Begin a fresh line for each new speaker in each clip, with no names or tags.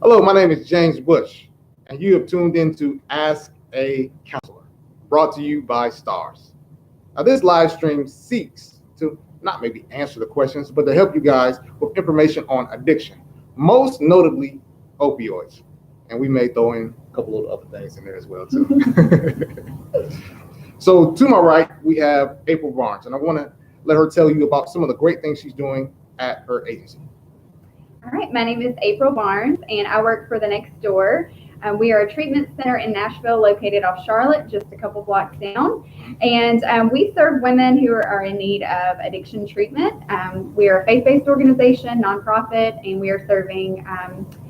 Hello, my name is James Bush, and you have tuned in to Ask a Counselor, brought to you by Stars. Now, this live stream seeks to not maybe answer the questions, but to help you guys with information on addiction, most notably opioids. And we may throw in a couple of other things in there as well, too. So to my right, we have April Barnes, and I want to let her tell you about some of the great things she's doing at her agency.
All right, my name is April Barnes, and I work for The Next Door. We are a treatment center in Nashville located off Charlotte, just a couple blocks down. And we serve women who are in need of addiction treatment. We are a faith-based organization, nonprofit, and we are serving,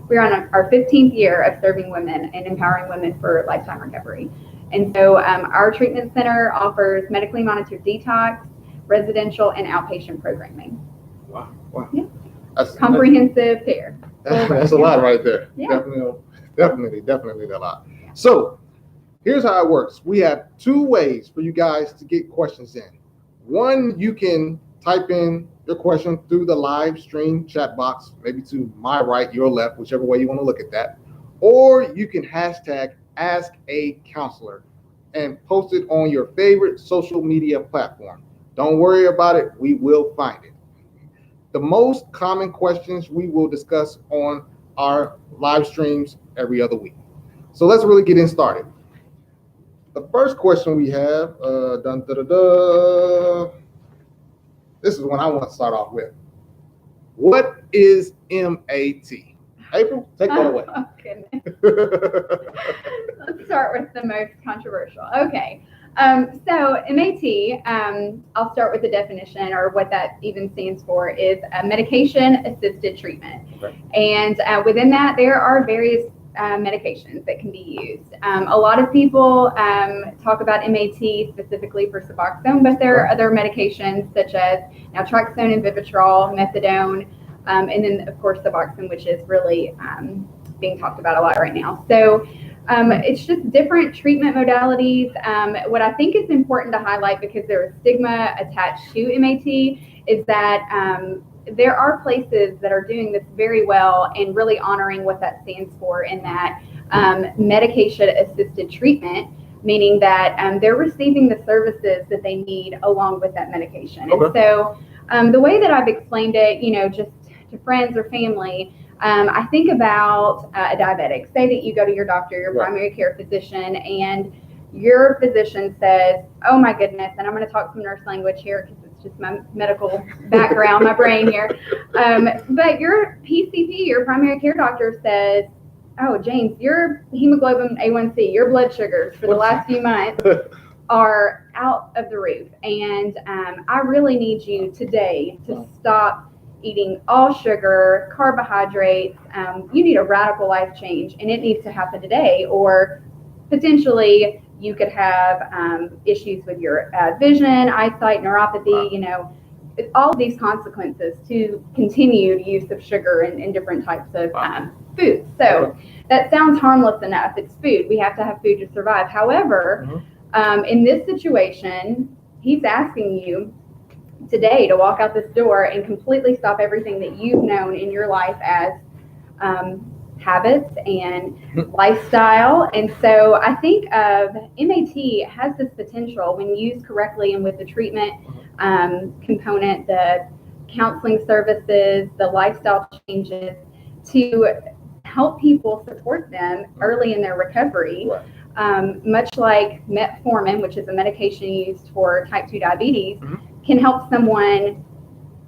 we're on our 15th year of serving women and empowering women for lifetime recovery. And so our treatment center offers medically monitored detox, residential, and outpatient programming.
Wow.
Yeah. That's comprehensive care.
That's a lot right there.
Yeah.
Definitely a lot. So here's how it works. We have two ways for you guys to get questions in. One, you can type in your question through the live stream chat box, maybe to my right, your left, whichever way you want to look at that. Or you can hashtag Ask a Counselor and post it on your favorite social media platform. Don't worry about it. We will find it. The most common questions we will discuss on our live streams every other week. So let's really get in started. The first question we have, this is one I want to start off with. What is MAT? April, take that away.
Oh, goodness. Let's start with the most controversial. Okay. So MAT, I'll start with the definition, or what that even stands for, is medication-assisted treatment. Okay. And within that, there are various medications that can be used. A lot of people talk about MAT specifically for Suboxone, but there are other medications such as naltrexone and Vivitrol, methadone, and then, of course, Suboxone, which is really being talked about a lot right now. So it's just different treatment modalities. What I think is important to highlight, because there is stigma attached to MAT, is that there are places that are doing this very well and really honoring what that stands for, in that medication-assisted treatment, meaning that they're receiving the services that they need along with that medication. Okay. And so the way that I've explained it, just to friends or family, I think about a diabetic. Say that you go to your doctor, your primary care physician, and your physician says, oh my goodness, and I'm going to talk some nurse language here because it's just my medical background, my brain here. But your PCP, your primary care doctor, says, oh, James, your hemoglobin A1C, your blood sugars for the last few months are out of the roof. And I really need you today to stop eating all sugar, carbohydrates. You need a radical life change, and it needs to happen today, or potentially you could have issues with your vision, eyesight, neuropathy, all of these consequences to continued use of sugar and different types of foods. So that sounds harmless enough. It's food. We have to have food to survive. However, in this situation, he's asking you today to walk out this door and completely stop everything that you've known in your life as habits and lifestyle. And so I think of MAT has this potential, when used correctly and with the treatment component, the counseling services, the lifestyle changes, to help people support them early in their recovery. Much like metformin, which is a medication used for type 2 diabetes, can help someone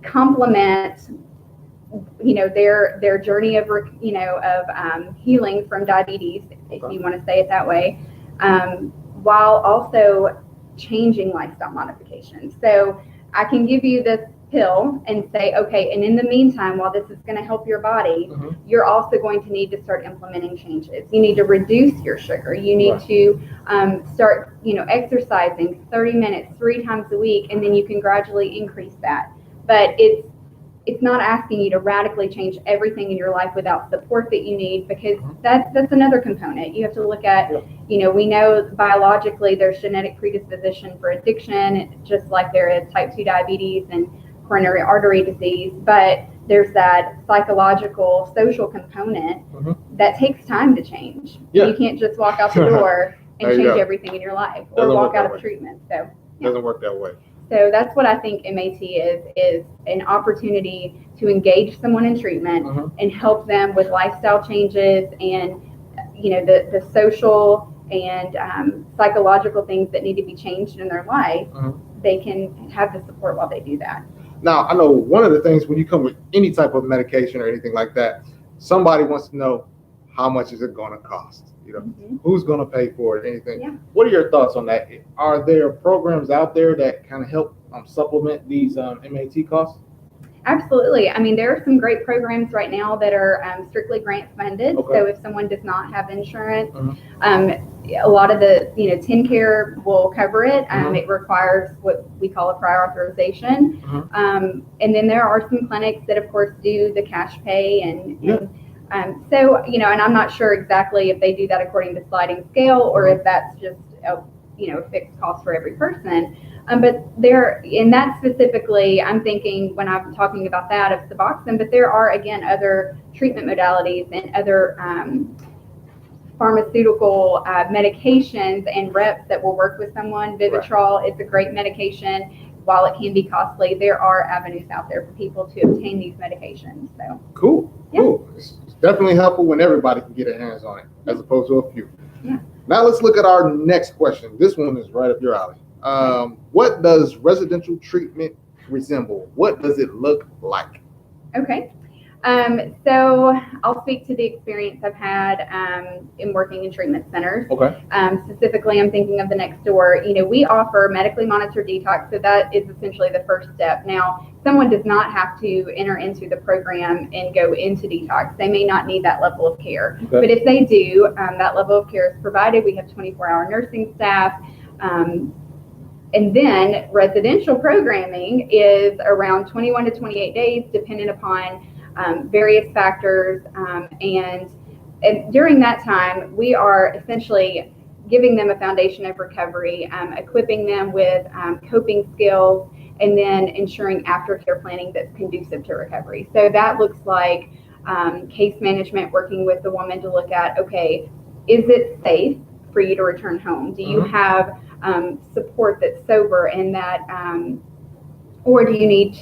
complement, their journey of healing from diabetes, if you want to say it that way, while also changing lifestyle modifications. So I can give you this pill and say, okay, and in the meantime, while this is going to help your body, you're also going to need to start implementing changes. You need to reduce your sugar. You need to start, exercising 30 minutes, 3 times a week, and then you can gradually increase that. But it's not asking you to radically change everything in your life without support that you need, because that's another component. You have to look at, we know biologically there's genetic predisposition for addiction, just like there is type 2 diabetes and coronary artery disease, but there's that psychological, social component that takes time to change.
Yeah.
You can't just walk out the door and change everything in your life, or
Doesn't
walk
work
out
that
of
way.
treatment. So
Doesn't work that way.
So that's what I think MAT is an opportunity to engage someone in treatment and help them with lifestyle changes and, you know, the social and psychological things that need to be changed in their life. They can have the support while they do that.
Now, I know one of the things when you come with any type of medication or anything like that, somebody wants to know how much is it going to cost? You know, who's going to pay for it? Anything?
Yeah.
What are your thoughts on that? Are there programs out there that kind of help supplement these MAT costs?
Absolutely. I mean, there are some great programs right now that are strictly grant funded.
Okay.
So if someone does not have insurance, a lot of the, you know, TennCare will cover it. It requires what we call a prior authorization. And then there are some clinics that, of course, do the cash pay so, you know, and I'm not sure exactly if they do that according to sliding scale or if that's just a, you know, fixed cost for every person. But there, in that specifically, I'm thinking when I'm talking about that of Suboxone, but there are, again, other treatment modalities and other pharmaceutical medications and reps that will work with someone. Vivitrol is a great medication. While it can be costly, there are avenues out there for people to obtain these medications. So
cool. It's definitely helpful when everybody can get their hands on it, as opposed to a few. Now let's look at our next question. This one is right up your alley. What does residential treatment resemble? What does it look like?
Okay. So I'll speak to the experience I've had in working in treatment centers.
Okay.
Specifically, I'm thinking of the next door. You know, we offer medically monitored detox, so that is essentially the first step. Now, someone does not have to enter into the program and go into detox. They may not need that level of care.
Okay.
But if they do, that level of care is provided. We have 24-hour nursing staff. And then residential programming is around 21 to 28 days, dependent upon various factors. And during that time, we are essentially giving them a foundation of recovery, equipping them with coping skills, and then ensuring aftercare planning that's conducive to recovery. So that looks like case management, working with the woman to look at, okay, is it safe for you to return home? Do you have support that's sober and that, or do we need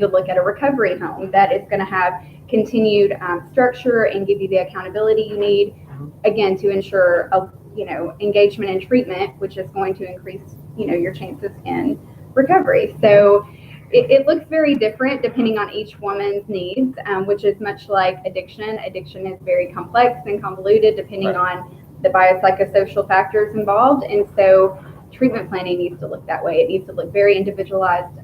to look at a recovery home that is going to have continued structure and give you the accountability you need, again, to ensure engagement in treatment, which is going to increase, your chances in recovery. So it looks very different depending on each woman's needs, which is much like addiction. Addiction is very complex and convoluted depending on the biopsychosocial factors involved. And so treatment planning needs to look that way. It needs to look very individualized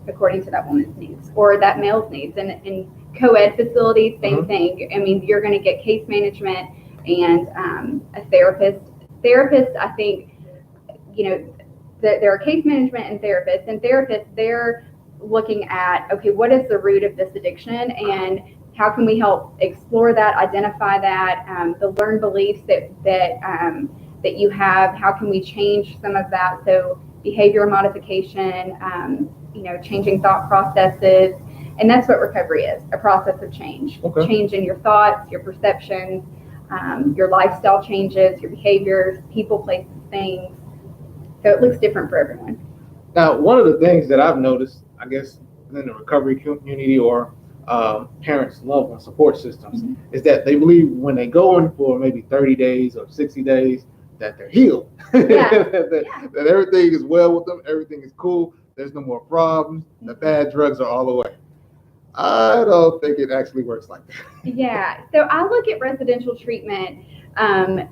according to that woman's needs or that male's needs. And in co-ed facilities, same thing. I mean, you're going to get case management and a therapist. Therapists, I think, there are case management and therapists. And therapists, they're looking at, okay, what is the root of this addiction and how can we help explore that, identify that, the learned beliefs that you have, how can we change some of that? So behavior modification, changing thought processes. And that's what recovery is, a process of change.
Okay.
Change in your thoughts, your perceptions, your lifestyle changes, your behaviors, people, places, things. So it looks different for everyone.
Now, one of the things that I've noticed, I guess, in the recovery community or parents, loved one support systems, is that they believe when they go in for maybe 30 days or 60 days, that they're healed. that everything is well with them, everything is cool, there's no more problems, the bad drugs are all away. I don't think it actually works like that.
Yeah, so I look at residential treatment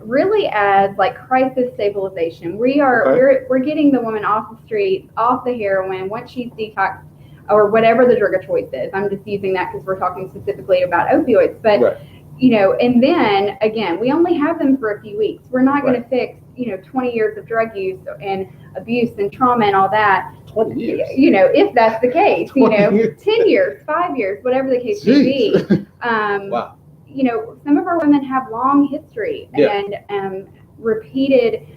really as like crisis stabilization. We're getting the woman off the street, off the heroin, once she's detoxed or whatever the drug of choice is. I'm just using that because we're talking specifically about opioids, but and then again, we only have them for a few weeks. We're not going to fix 20 years of drug use and abuse and trauma and all that.
20 years.
If that's the case,
10
years, 5 years, whatever the case may be.
Wow.
Some of our women have long history and repeated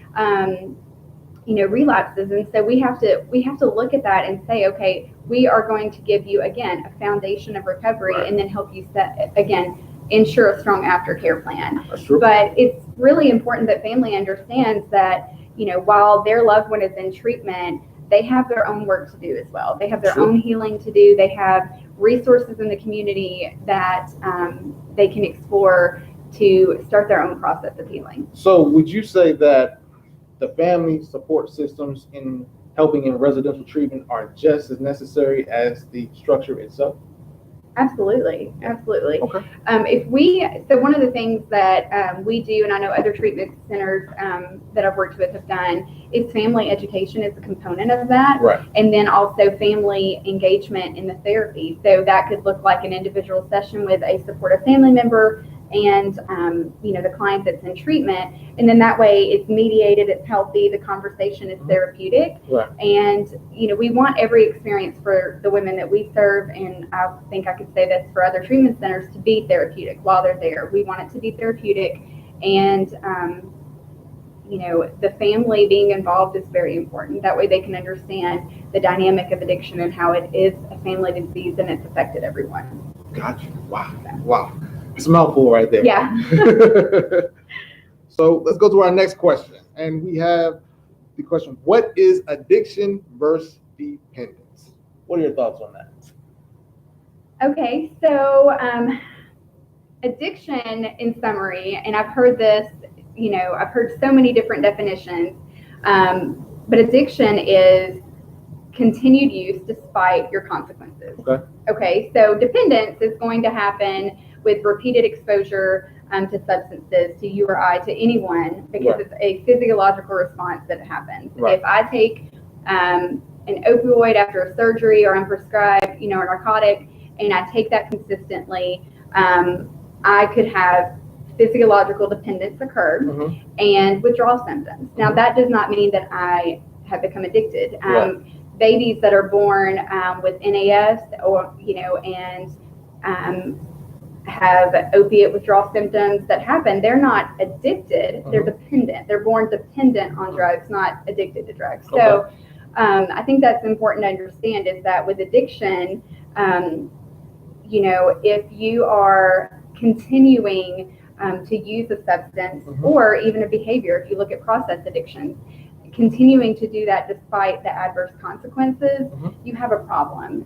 relapses. And so we have to look at that and say, okay, we are going to give you, again, a foundation of recovery,
Right.
and then help you ensure a strong aftercare plan.
That's true.
But it's really important that family understands that, while their loved one is in treatment, they have their own work to do as well. They have their own healing to do. They have resources in the community that they can explore to start their own process of healing.
So would you say that the family support systems in helping in residential treatment are just as necessary as the structure itself?
Absolutely.
Okay.
So one of the things that we do, and I know other treatment centers that I've worked with have done, is family education is a component of that.
Right.
And then also family engagement in the therapy. So that could look like an individual session with a supportive family member and the client that's in treatment, and then that way it's mediated, it's healthy, the conversation is therapeutic.
Right.
And we want every experience for the women that we serve, and I think I could say this for other treatment centers, to be therapeutic while they're there. We want it to be therapeutic, and the family being involved is very important. That way they can understand the dynamic of addiction and how it is a family disease and it's affected everyone.
Gotcha. Wow. It's a mouthful right there.
Yeah.
So let's go to our next question. And we have the question, what is addiction versus dependence? What are your thoughts on that?
Okay, so addiction in summary, and I've heard this, I've heard so many different definitions, but addiction is continued use despite your consequences. Okay, so dependence is going to happen with repeated exposure to substances, to you or I, to anyone, because it's a physiological response that happens. If I take an opioid after a surgery, or I'm prescribed, a narcotic, and I take that consistently, I could have physiological dependence occur and withdrawal symptoms. Now, that does not mean that I have become addicted. Babies that are born with NAS, and have opiate withdrawal symptoms that happen, they're not addicted, they're dependent. They're born dependent on drugs, not addicted to drugs. So I think that's important to understand, is that with addiction, if you are continuing to use a substance or even a behavior, if you look at process addictions, continuing to do that despite the adverse consequences, you have a problem.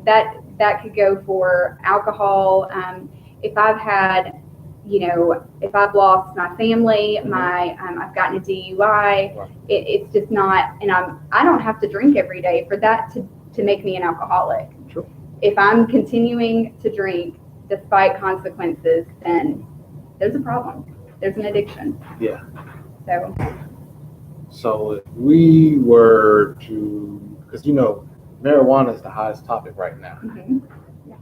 That could go for alcohol. If I've had, if I've lost my family, I've gotten a DUI, it's just not, and I don't have to drink every day for that to make me an alcoholic.
Sure.
If I'm continuing to drink despite consequences, then there's a problem. There's an addiction.
Yeah.
So
if we were to, because marijuana is the hottest topic right now,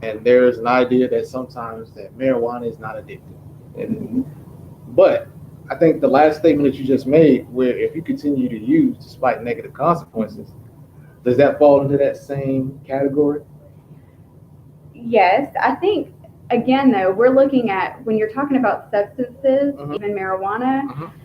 and there's an idea that sometimes that marijuana is not addictive, but I think the last statement that you just made, where if you continue to use despite negative consequences, does that fall into that same category?
Yes, I think, again, though, we're looking at, when you're talking about substances, even marijuana,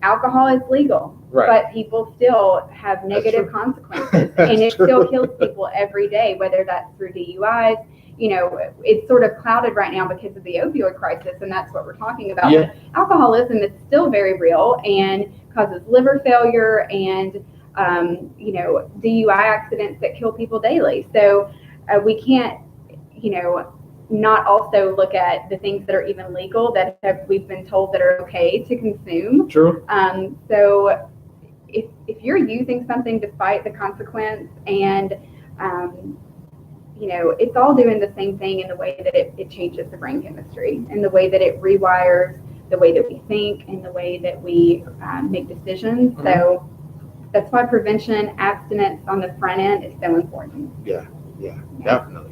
alcohol is legal, but people still have negative consequences, and it still kills people every day, whether that's through DUIs. It's sort of clouded right now because of the opioid crisis, and that's what we're talking about. But alcoholism is still very real and causes liver failure and, DUI accidents that kill people daily. So we can't, not also look at the things that are even legal that we've been told that are okay to consume.
True.
So if you're using something despite the consequence, and it's all doing the same thing in the way that it changes the brain chemistry, and the way that it rewires the way that we think and the way that we make decisions. So that's why prevention, abstinence on the front end is so important.
Yeah, definitely.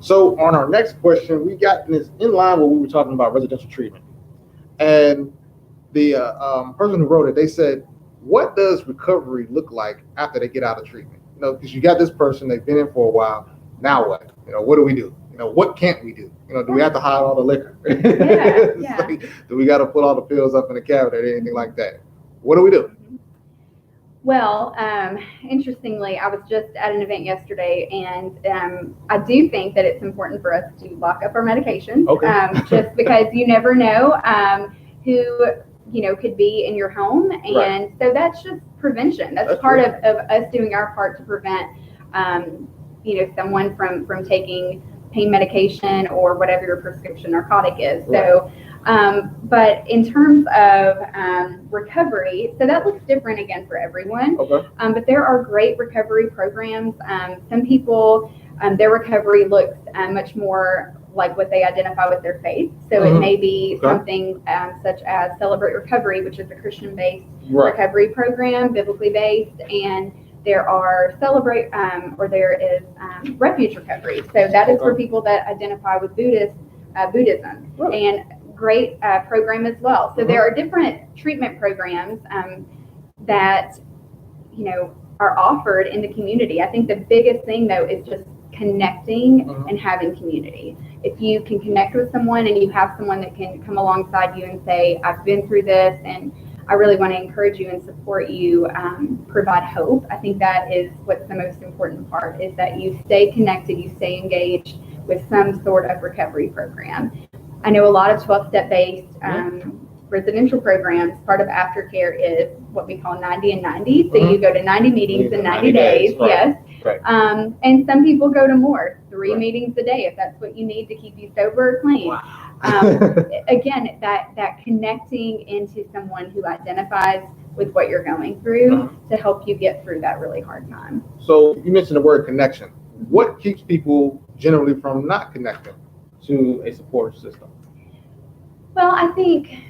So on our next question, we got this in line where we were talking about residential treatment, and the person who wrote it, they said, what does recovery look like after they get out of treatment? Because you got this person, they've been in for a while. Now what? What do we do? What can't we do? Do we have to hide all the liquor?
Yeah.
Do we got to put all the pills up in the cabinet or anything like that? What do we do?
Well, interestingly, I was just at an event yesterday, and I do think that it's important for us to lock up our medications, just because you never know who could be in your home, and so that's just prevention. That's part of us doing our part to prevent someone from taking pain medication or whatever your prescription narcotic is. So. But in terms of recovery, so that looks different again for everyone. But there are great recovery programs. Some people, their recovery looks much more like what they identify with their faith. So it may be something such as Celebrate Recovery, which is a Christian-based recovery program, biblically based, and there are there is Refuge Recovery. So that is for people that identify with Buddhism, and great program as well. So there are different treatment programs that are offered in the community. I think the biggest thing though is just connecting and having community. If you can connect with someone and you have someone that can come alongside you and say, I've been through this and I really want to encourage you and support you, provide hope. I think that is what's the most important part, is that you stay connected, you stay engaged with some sort of recovery program. I know a lot of 12-step based residential programs. Part of aftercare is what we call 90 and 90. So you go to 90 meetings in 90 days. Yes. And some people go to more, 3 meetings a day if that's what you need to keep you sober or clean. Again, that connecting into someone who identifies with what you're going through to help you get through that really hard time.
So you mentioned the word connection. What keeps people generally from not connecting to a support system?
Well, I think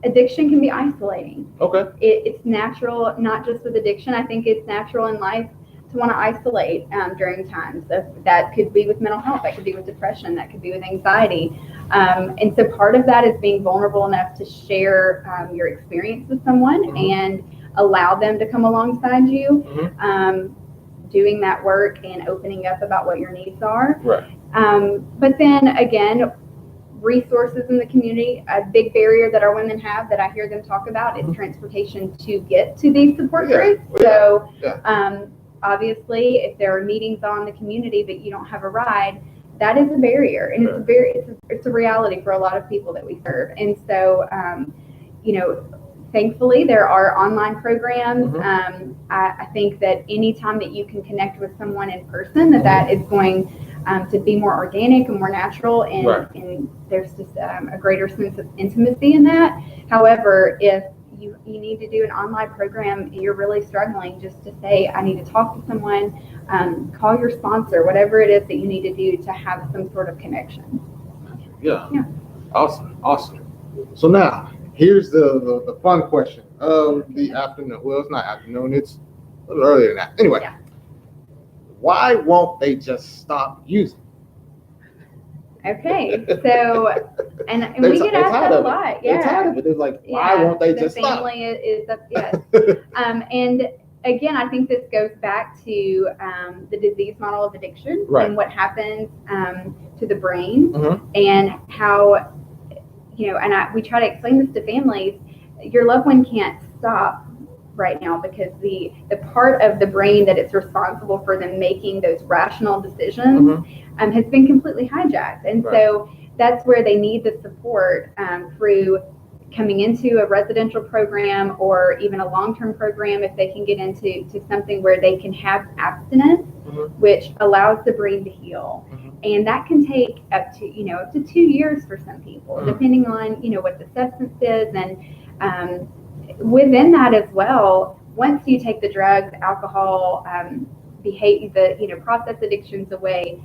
addiction can be isolating. It's natural, not just with addiction. I think it's natural in life to want to isolate during times. That could be with mental health, that could be with depression, that could be with anxiety. And so part of that is being vulnerable enough to share your experience with someone and allow them to come alongside you, doing that work and opening up about what your needs are. But then again, resources in the community. A big barrier that our women have that I hear them talk about is transportation to get to these support groups. So obviously, if there are meetings on the community but you don't have a ride, that is a barrier, and it's a reality for a lot of people that we serve. And so thankfully there are online programs. I think that anytime that you can connect with someone in person, that is going to be more organic and more natural, and there's just a greater sense of intimacy in that. However, if you need to do an online program, you're really struggling, just to say, I need to talk to someone, call your sponsor, whatever it is that you need to do to have some sort of connection.
Awesome. So now here's the fun question of the afternoon. Well, it's not afternoon, it's a little earlier than that. Anyway, why won't they just stop using?
Okay, so and we get asked that a lot.
They're tired of it. It's like, why won't they just stop?
The family is up, and again, I think this goes back to the disease model of addiction and what happens to the brain, and how we try to explain this to families. Your loved one can't stop right now because the part of the brain that is responsible for them making those rational decisions has been completely hijacked, and so that's where they need the support through coming into a residential program or even a long-term program. If they can get into something where they can have abstinence, which allows the brain to heal, and that can take up to 2 years for some people, depending on what the substance is, and within that as well, once you take the drugs, alcohol, process addictions away,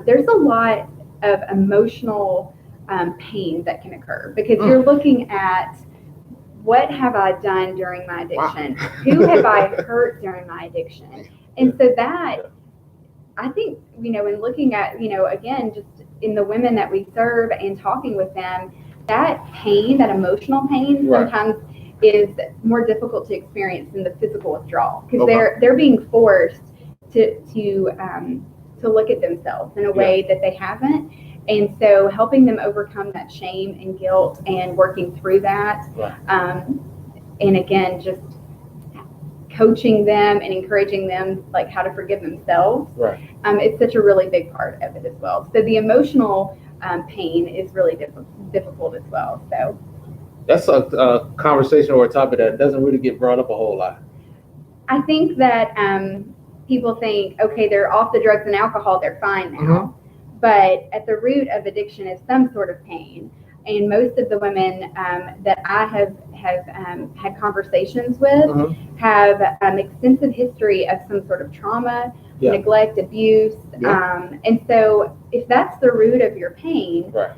there's a lot of emotional pain that can occur, because you're looking at, what have I done during my addiction? Who have I hurt during my addiction? And so that, I think, in looking at, again, just in the women that we serve and talking with them, that pain, that emotional pain, sometimes is more difficult to experience than the physical withdrawal, because they're being forced to look at themselves in a way that they haven't. And so helping them overcome that shame and guilt and working through that And again, just coaching them and encouraging them like how to forgive themselves.
Right.
It's such a really big part of it as well. So the emotional pain is really difficult as well. So
that's a conversation or a topic that doesn't really get brought up a whole lot.
I think that people think, okay, they're off the drugs and alcohol, they're fine now. Mm-hmm. But at the root of addiction is some sort of pain. And most of the women that I have had conversations with mm-hmm. have extensive history of some sort of trauma, neglect, abuse. And so if that's the root of your pain, right.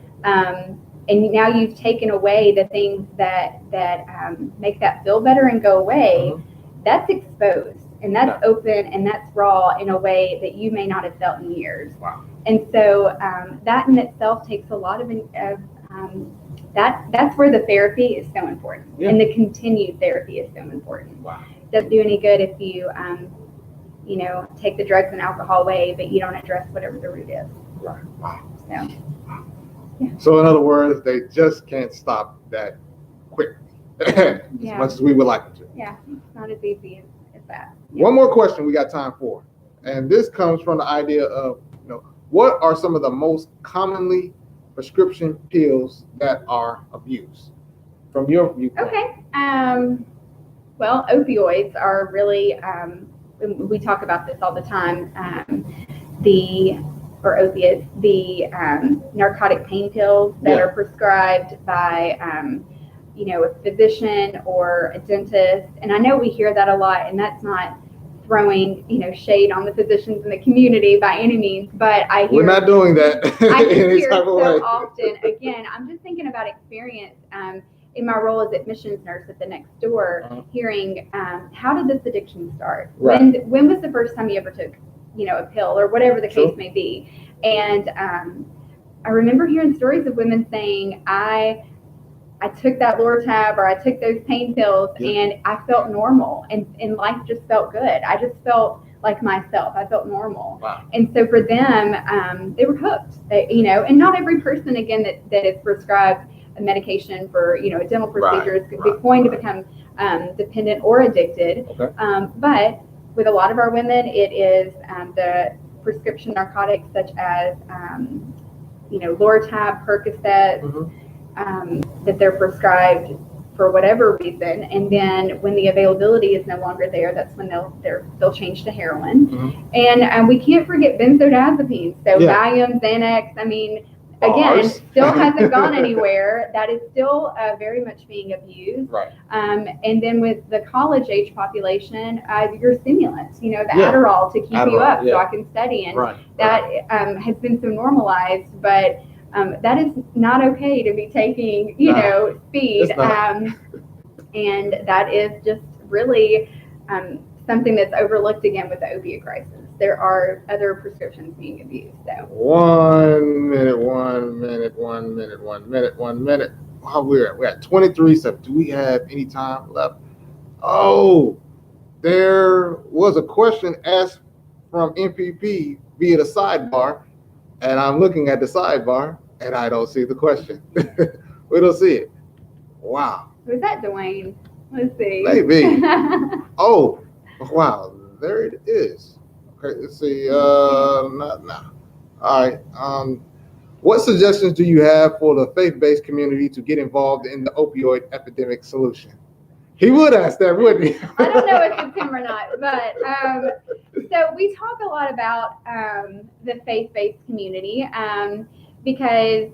And now you've taken away the things that make that feel better and go away, mm-hmm. that's exposed. And that's open and that's raw in a way that you may not have felt in years. Wow. And so that in itself takes a lot of that's where the therapy is so important. Yeah. And the continued therapy is so important. Wow. It doesn't do any good if you take the drugs and alcohol away, but you don't address whatever the root is.
Right. Wow.
So,
yeah. So in other words, they just can't stop that quick as much as we would like them to.
Yeah, it's not as easy as that.
Yeah. One more question we got time for. And this comes from the idea of, what are some of the most commonly prescription pills that are abused from your viewpoint?
Okay. Well, opioids are really, we talk about this all the time, opiates, the narcotic pain pills that are prescribed by, a physician or a dentist. And I know we hear that a lot, and that's not throwing shade on the physicians in the community by any means, but I hear
we're not doing that.
I hear so often. Again, I'm just thinking about experience in my role as admissions nurse at the next door, hearing how did this addiction start? Right. When was the first time you ever took a pill or whatever the case may be? And I remember hearing stories of women saying, I took that Lortab or I took those pain pills and I felt normal and life just felt good. I just felt like myself. I felt normal. Wow. And so for them, they were hooked. And not every person, again, that is prescribed a medication for, a dental procedure is going to become dependent or addicted. Okay. But with a lot of our women, it is the prescription narcotics such as, Lortab, Percocet, mm-hmm. That they're prescribed for whatever reason, and then when the availability is no longer there, that's when they'll change to heroin. Mm-hmm. And we can't forget benzodiazepines, so Valium, Xanax. I mean, again, still hasn't gone anywhere. That is still very much being abused. Right. And then with the college age population, your stimulants, the Adderall to keep you up so I can study, and that has been so normalized, but. That is not okay to be taking, speed. And that is just really something that's overlooked again with the opiate crisis. There are other prescriptions being abused. So
1 minute. Wow, we're at 23. So do we have any time left? Oh, there was a question asked from MPP via the sidebar, and I'm looking at the sidebar. And I don't see the question. We don't see it. Wow.
Was that Dwayne? Let's see.
Maybe. Oh, wow. There it is. Okay, let's see. All right. What suggestions do you have for the faith-based community to get involved in the opioid epidemic solution? He would ask that, wouldn't he?
I don't know if it's him or not, but so we talk a lot about the faith-based community. Because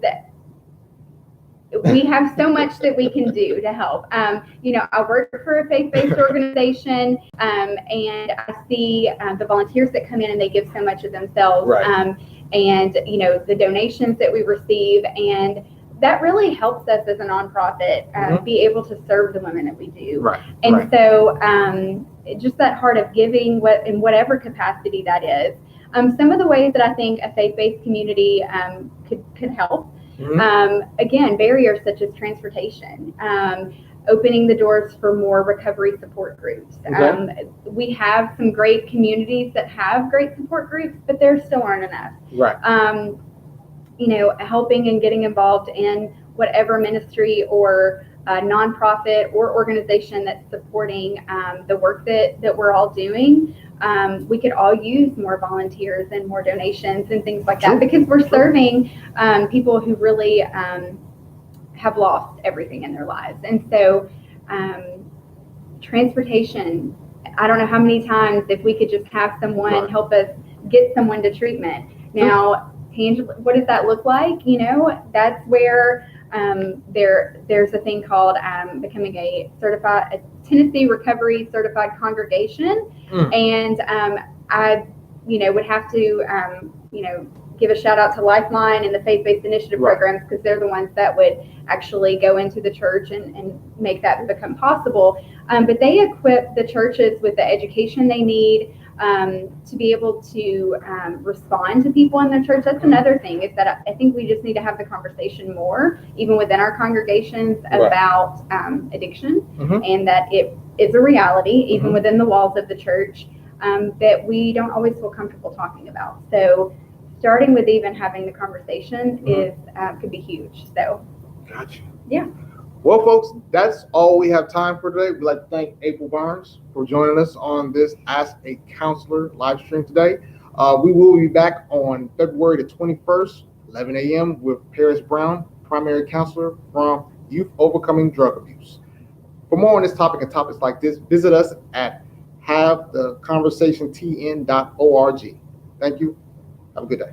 we have so much that we can do to help. I work for a faith-based organization, and I see the volunteers that come in and they give so much of themselves, and the donations that we receive, and that really helps us as a nonprofit be able to serve the women that we do. Right. And so just that heart of giving, in whatever capacity that is. Some of the ways that I think a faith-based community could help, again, barriers such as transportation, opening the doors for more recovery support groups. Okay. We have some great communities that have great support groups, but there still aren't enough. Right. Helping and getting involved in whatever ministry or nonprofit or organization that's supporting the work that we're all doing, we could all use more volunteers and more donations and things like that, because we're serving people who really have lost everything in their lives. And so transportation, I don't know how many times, if we could just have someone help us get someone to treatment. Now, tangibly, what does that look like? You know, that's where there's a thing called becoming a Tennessee Recovery Certified Congregation. And I, would have to, give a shout out to Lifeline and the Faithbased Initiative programs, because they're the ones that would actually go into the church and make that become possible. But they equip the churches with the education they need to be able to respond to people in the church. That's another thing, is that I think we just need to have the conversation more, even within our congregations, about addiction, and that it is a reality, even within the walls of the church, that we don't always feel comfortable talking about. So starting with even having the conversation is could be huge. So
gotcha.
Yeah.
Well, folks, that's all we have time for today. We'd like to thank April Barnes for joining us on this Ask a Counselor live stream today. We will be back on February the 21st, 11 a.m. with Paris Brown, primary counselor from Youth Overcoming Drug Abuse. For more on this topic and topics like this, visit us at havetheconversationtn.org. Thank you. Have a good day.